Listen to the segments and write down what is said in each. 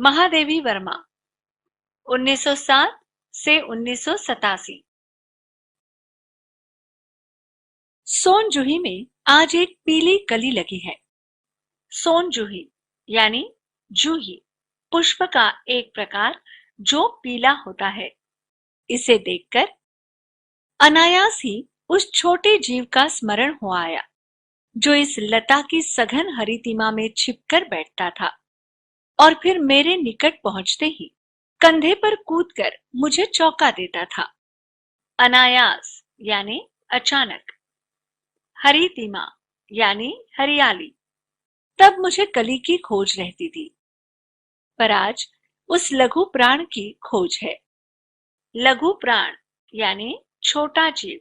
महादेवी वर्मा 1907 से 1987। सोनजूही में आज एक पीली कली लगी है। सोनजूही यानी जूही पुष्प का एक प्रकार जो पीला होता है। इसे देखकर अनायास ही उस छोटे जीव का स्मरण हो आया जो इस लता की सघन हरितिमा में छिपकर बैठता था और फिर मेरे निकट पहुंचते ही कंधे पर कूदकर मुझे चौंका देता था। अनायास यानी अचानक, हरितिमा यानी हरियाली। तब मुझे कली की खोज रहती थी, पर आज उस लघु प्राण की खोज है। लघु प्राण यानी छोटा जीव,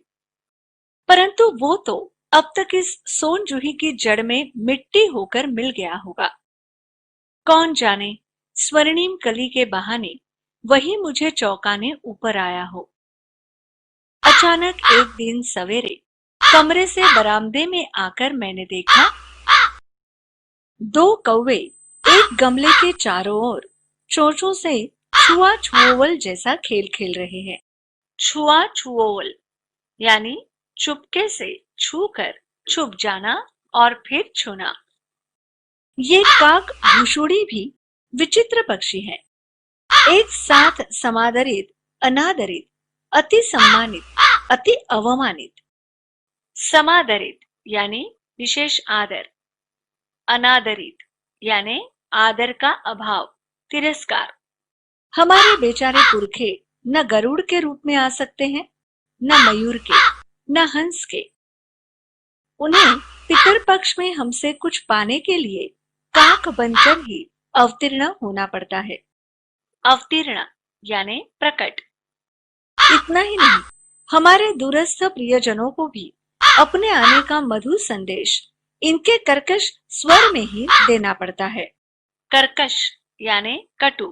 परंतु वो तो अब तक इस सोनजूही की जड़ में मिट्टी होकर मिल गया होगा। कौन जाने स्वर्णिम कली के बहाने वही मुझे चौंकाने ऊपर आया हो। अचानक एक दिन सवेरे कमरे से बरामदे में आकर मैंने देखा दो कौवे एक गमले के चारों ओर चोंचों से छुआ छुओवल जैसा खेल खेल रहे हैं। छुआ छुओवल यानी चुपके से छूकर छुप जाना और फिर छूना। ये काक भूषुड़ी भी विचित्र पक्षी है। एक साथ समादरित, अनादरित, अति सम्मानित, अति अवमानित। समादरित यानी विशेष आदर, अनादरित यानी आदर का अभाव, तिरस्कार। हमारे बेचारे पुरखे न गरुड़ के रूप में आ सकते हैं, न मयूर के, न हंस के। उन्हें पितृपक्ष में हमसे कुछ पाने के लिए काक बनकर ही अवतीर्ण होना पड़ता है। अवतीर्ण यानी प्रकट। इतना ही नहीं, हमारे दूरस्थ प्रियजनों को भी अपने आने का मधुर संदेश इनके कर्कश स्वर में ही देना पड़ता है। कर्कश यानी कटु,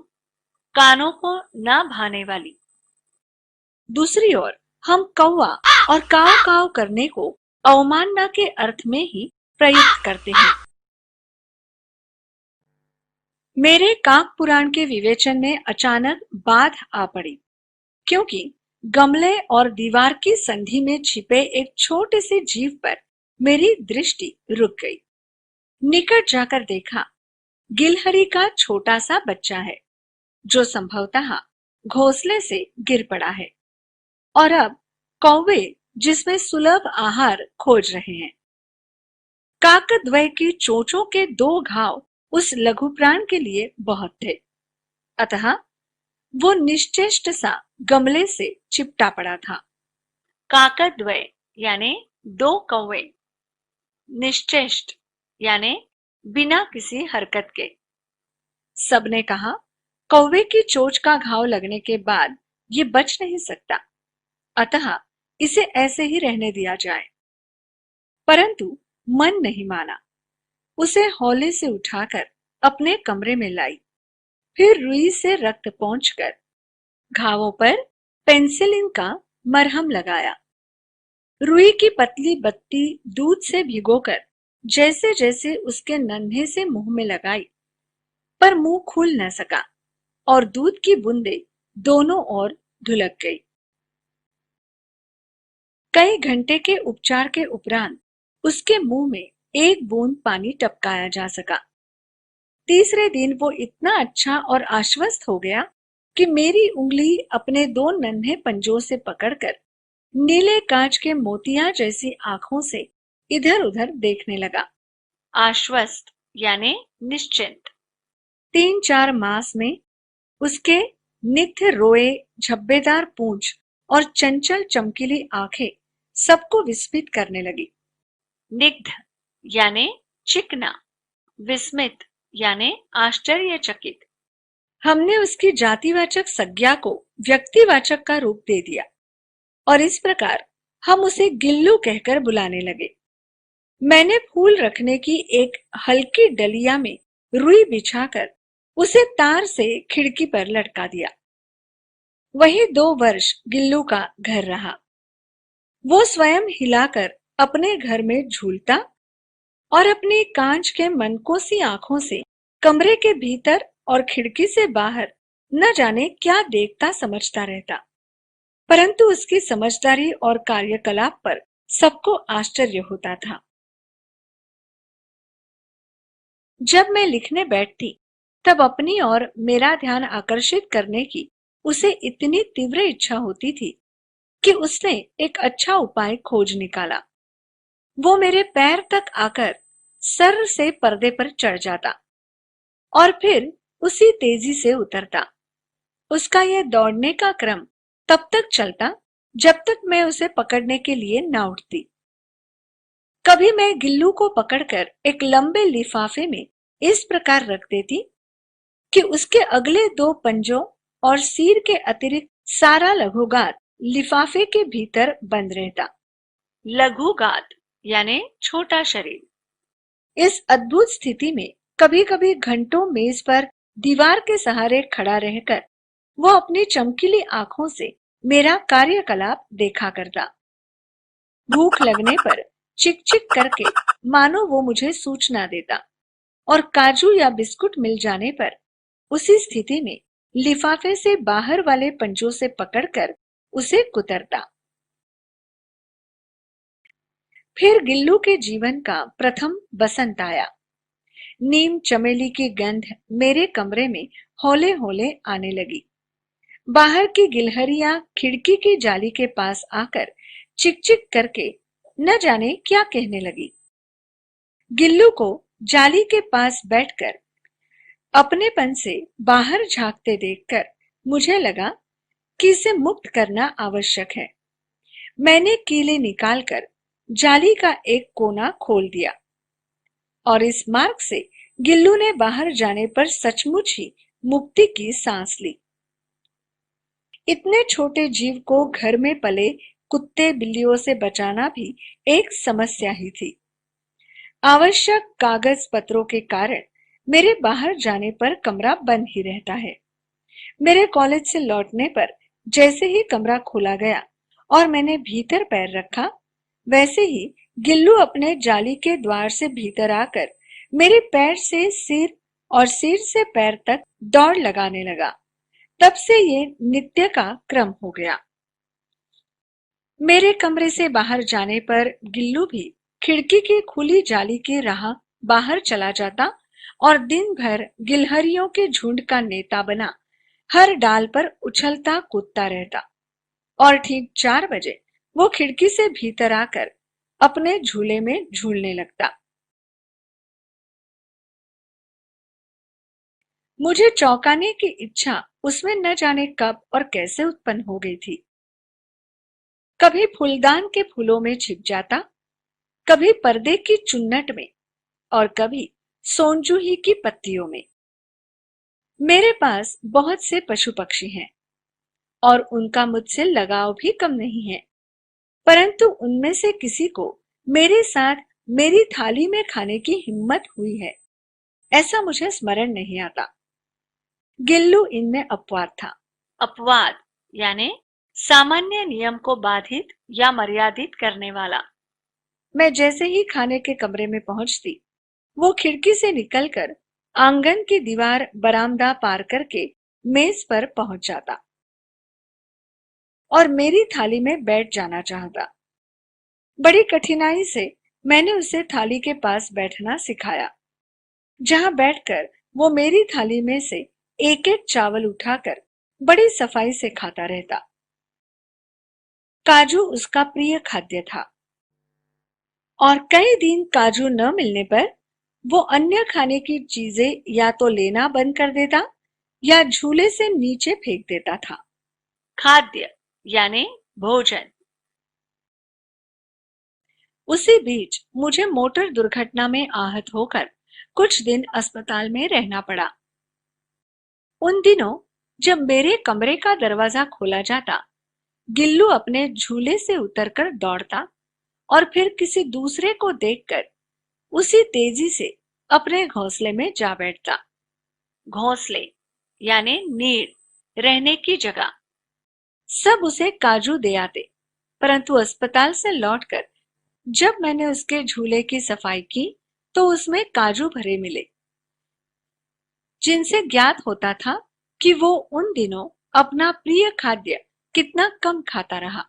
कानों को न भाने वाली। दूसरी ओर हम कौवा और काव काव करने को अवमानना के अर्थ में ही प्रयुक्त करते हैं। मेरे काक पुराण के विवेचन में अचानक बाध आ पड़ी, क्योंकि गमले और दीवार की संधि में छिपे एक छोटे से जीव पर मेरी दृष्टि रुक गई। निकट जाकर देखा, गिलहरी का छोटा सा बच्चा है जो संभवतः घोंसले से गिर पड़ा है और अब कौवे जिसमें सुलभ आहार खोज रहे हैं। काकद्वय की चोंचों के दो घाव उस लघु प्राण के लिए बहुत थे, अतः वो निश्चेष्ट सा गमले से चिपटा पड़ा था। काकद्वय यानी दो कौवे, निश्चेष्ट यानी बिना किसी हरकत के। सबने कहा कौवे की चोंच का घाव लगने के बाद ये बच नहीं सकता, अतः इसे ऐसे ही रहने दिया जाए। परंतु मन नहीं माना। उसे हौले से उठाकर अपने कमरे में लाई, फिर रुई से रक्त पोंछकर घावों पर पेंसिलिन का मरहम लगाया। रुई की पतली बत्ती दूध से भिगोकर जैसे जैसे उसके नन्हे से मुंह में लगाई, पर मुंह खुल न सका और दूध की बूंदें दोनों ओर धुलक गई। कई घंटे के उपचार के उपरांत उसके मुंह में एक बूंद पानी टपकाया जा सका। तीसरे दिन वो इतना अच्छा और आश्वस्त हो गया कि मेरी उंगली अपने दो नन्हे पंजों से पकड़कर नीले कांच के मोतिया जैसी आंखों से इधर उधर देखने लगा। आश्वस्त यानी निश्चिंत। 3-4 मास में उसके नित्य रोए झब्बेदार पूंछ और चंचल चमकीली आंखें सबको विस्मित करने लगी। निग्ध यानी चिकना, विस्मित यानी आश्चर्यचकित। हमने उसकी जातिवाचक संज्ञा को व्यक्तिवाचक का रूप दे दिया और इस प्रकार हम उसे गिल्लू कहकर बुलाने लगे। मैंने फूल रखने की एक हल्की डलिया में रुई बिछाकर उसे तार से खिड़की पर लटका दिया। वही 2 वर्ष गिल्लू का घर रहा। वो स्वयं हिलाकर अपने घर में झूलता और अपनी कांच के मनकोसी आंखों से कमरे के भीतर और खिड़की से बाहर न जाने क्या देखता समझता रहता, परंतु उसकी समझदारी और कार्यकलाप पर सबको आश्चर्य होता था। जब मैं लिखने बैठती, तब अपनी ओर मेरा ध्यान आकर्षित करने की उसे इतनी तीव्र इच्छा होती थी कि उसने एक अच्छा उपाय खोज निकाला। वो मेरे पैर तक आकर सर से पर्दे पर चढ़ जाता और फिर उसी तेजी से उतरता। उसका यह दौड़ने का क्रम तब तक चलता जब तक मैं उसे पकड़ने के लिए न उठती। कभी मैं गिल्लू को पकड़कर एक लंबे लिफाफे में इस प्रकार रख देती कि उसके अगले दो पंजों और सिर के अतिरिक्त सारा लघुगात लिफाफे के भीतर बंद रहता। लघुगात यानी छोटा शरीर। इस अद्भुत स्थिति में कभी कभी घंटों मेज पर दीवार के सहारे खड़ा रहकर वो अपनी चमकीली आंखों से मेरा कार्यकलाप देखा करता। भूख लगने पर चिक चिक करके मानो वो मुझे सूचना देता और काजू या बिस्कुट मिल जाने पर उसी स्थिति में लिफाफे से बाहर वाले पंजों से पकड़कर उसे कुतरता। फिर गिल्लू के जीवन का प्रथम बसंत आया। नीम चमेली की गंध मेरे कमरे में हौले हौले आने लगी। बाहर की गिलहरियां खिड़की की जाली के पास आकर चिक चिक करके न जाने क्या कहने लगी। गिल्लू को जाली के पास बैठकर अपनेपन से बाहर झांकते देखकर मुझे लगा कि इसे मुक्त करना आवश्यक है। मैंने कीले निकालकर जाली का एक कोना खोल दिया और इस मार्ग से गिल्लू ने बाहर जाने पर सचमुच ही मुक्ति की सांस ली। इतने छोटे जीव को घर में पले कुत्ते बिल्लियों से बचाना भी एक समस्या ही थी। आवश्यक कागज पत्रों के कारण मेरे बाहर जाने पर कमरा बंद ही रहता है। मेरे कॉलेज से लौटने पर जैसे ही कमरा खोला गया और मैंने भीतर पैर रखा, वैसे ही गिल्लू अपने जाली के द्वार से भीतर आकर मेरे पैर से सिर और सिर से पैर तक दौड़ लगाने लगा। तब से ये नित्य का क्रम हो गया। मेरे कमरे से बाहर जाने पर गिल्लू भी खिड़की की खुली जाली की राह बाहर चला जाता और दिन भर गिलहरियों के झुंड का नेता बना हर डाल पर उछलता कूदता रहता और ठीक 4 बजे वो खिड़की से भीतर आकर अपने झूले में झूलने लगता। मुझे चौंकाने की इच्छा उसमें न जाने कब और कैसे उत्पन्न हो गई थी। कभी फूलदान के फूलों में छिप जाता, कभी पर्दे की चुन्नट में और कभी सोनजूही की पत्तियों में। मेरे पास बहुत से पशु पक्षी हैं और उनका मुझसे लगाव भी कम नहीं है, परंतु उनमें से किसी को मेरे साथ मेरी थाली में खाने की हिम्मत हुई है, ऐसा मुझे स्मरण नहीं आता। गिल्लू इनमें अपवाद था। अपवाद यानी सामान्य नियम को बाधित या मर्यादित करने वाला। मैं जैसे ही खाने के कमरे में पहुंचती, वो खिड़की से निकलकर आंगन की दीवार बरामदा पार करके मेज पर पहुंच जाता और मेरी थाली में बैठ जाना चाहता। बड़ी कठिनाई से मैंने उसे थाली के पास बैठना सिखाया, जहां बैठकर वो मेरी थाली में से एक एक चावल उठाकर बड़ी सफाई से खाता रहता। काजू उसका प्रिय खाद्य था और कई दिन काजू न मिलने पर वो अन्य खाने की चीजें या तो लेना बंद कर देता या झूले से नीचे फेंक देता था। खाद्य यानी भोजन। उसी बीच मुझे मोटर दुर्घटना में आहत होकर कुछ दिन अस्पताल में रहना पड़ा। उन दिनों जब मेरे कमरे का दरवाजा खोला जाता, गिल्लू अपने झूले से उतरकर दौड़ता और फिर किसी दूसरे को देखकर उसी तेजी से अपने घोंसले में जा बैठता। घोंसले यानी नीड, रहने की जगह। सब उसे काजू दे आते, परंतु अस्पताल से लौटकर जब मैंने उसके झूले की सफाई की तो उसमें काजू भरे मिले। जिनसे ज्ञात होता था कि वो उन दिनों अपना प्रिय खाद्य कितना कम खाता रहा।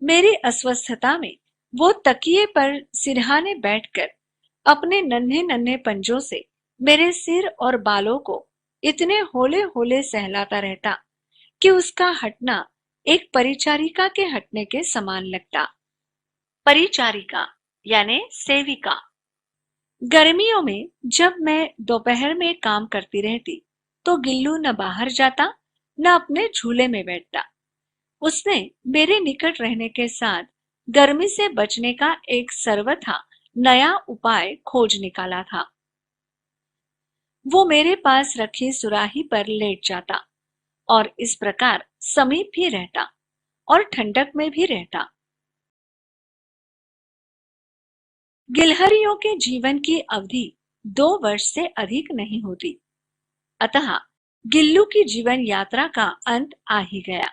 मेरी अस्वस्थता में वो तकिए पर सिरहाने बैठकर अपने नन्हे नन्हे पंजों से मेरे सिर और बालों को इतने होले होले सहलाता रहता कि उसका हटना एक परिचारिका के हटने के समान लगता। परिचारिका यानी सेविका। गर्मियों में जब मैं दोपहर में काम करती रहती तो गिल्लू न बाहर जाता न अपने झूले में बैठता। उसने मेरे निकट रहने के साथ गर्मी से बचने का एक सर्वथा नया उपाय खोज निकाला था। वो मेरे पास रखी सुराही पर लेट जाता और इस प्रकार समीप भी रहता और ठंडक में भी रहता। गिलहरियों के जीवन की अवधि 2 वर्ष से अधिक नहीं होती, अतः गिल्लू की जीवन यात्रा का अंत आ ही गया।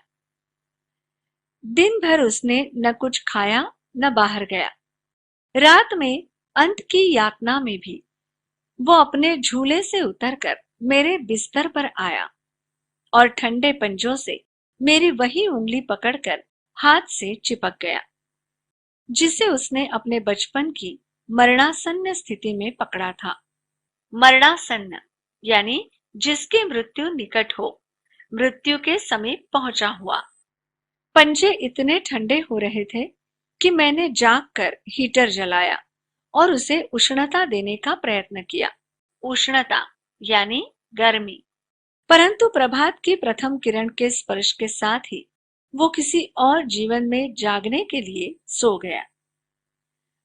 दिन भर उसने न कुछ खाया न बाहर गया। रात में अंत की यातना में भी वो अपने झूले से उतरकर मेरे बिस्तर पर आया और ठंडे पंजों से मेरी वही उंगली पकड़कर हाथ से चिपक गया जिसे उसने अपने बचपन की मरणासन्न स्थिति में पकड़ा था। मरणासन्न यानी जिसकी मृत्यु निकट हो, मृत्यु के समीप पहुंचा हुआ। पंजे इतने ठंडे हो रहे थे कि मैंने जागकर हीटर जलाया और उसे उष्णता देने का प्रयत्न किया। उष्णता यानी गर्मी। परंतु प्रभात की प्रथम किरण के स्पर्श के साथ ही वो किसी और जीवन में जागने के लिए सो गया।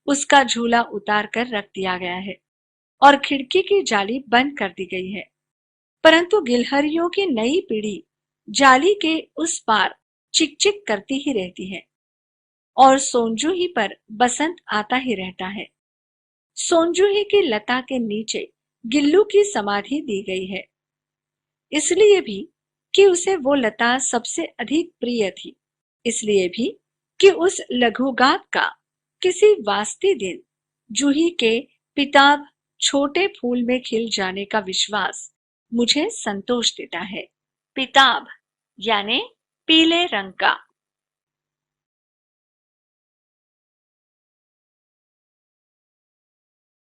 उसका झूला उतार कर रख दिया गया है और खिड़की की जाली बंद कर दी गई है, परंतु गिलहरियों की नई पीढ़ी जाली के उस पार चिक चिक करती ही रहती है और सोंजूही पर बसंत आता ही रहता है। सोंजूही की लता के नीचे गिल्लू की समाधि दी गई है, इसलिए भी कि उसे वो लता सबसे अधिक प्रिय थी, इसलिए भी कि उस लघुगात का किसी वास्ती दिन जूही के पिताब छोटे फूल में खिल जाने का विश्वास मुझे संतोष देता है। पिताब यानी पीले रंग का।